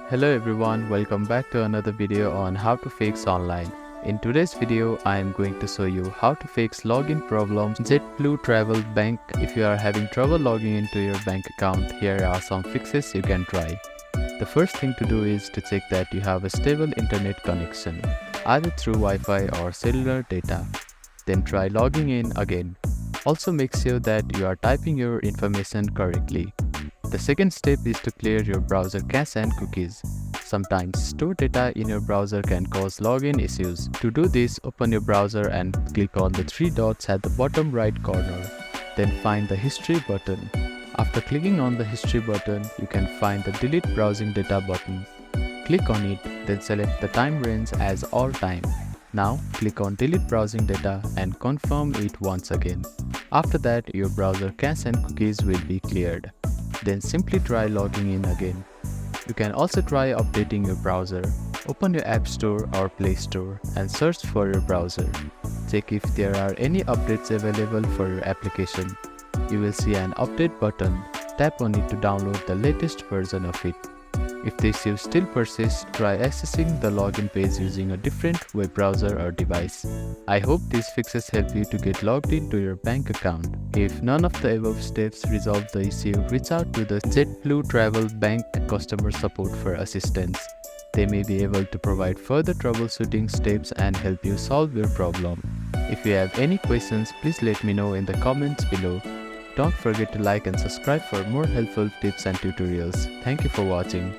Hello everyone, welcome back to another video on how to fix online. In today's video, I am going to show you how to fix login problems JetBlue Travel Bank. If you are having trouble logging into your bank account, here are some fixes you can try. The first thing to do is to check that you have a stable internet connection, either through Wi-Fi or cellular data. Then try logging in again. Also make sure that you are typing your information correctly. The second step is to clear your browser cache and cookies. Sometimes stored data in your browser can cause login issues. To do this, open your browser and click on the three dots at the bottom right corner. Then find the History button. After clicking on the History button, you can find the Delete Browsing Data button. Click on it, then select the time range as all time. Now, click on Delete Browsing Data and confirm it once again. After that, your browser cache and cookies will be cleared. Then simply try logging in again. You can also try updating your browser. Open your App Store or Play Store and search for your browser. Check if there are any updates available for your application. You will see an update button. Tap on it to download the latest version of it. If the issue still persists, try accessing the login page using a different web browser or device. I hope these fixes help you to get logged into your bank account. If none of the above steps resolve the issue, reach out to the JetBlue Travel Bank customer support for assistance. They may be able to provide further troubleshooting steps and help you solve your problem. If you have any questions, please let me know in the comments below. Don't forget to like and subscribe for more helpful tips and tutorials. Thank you for watching.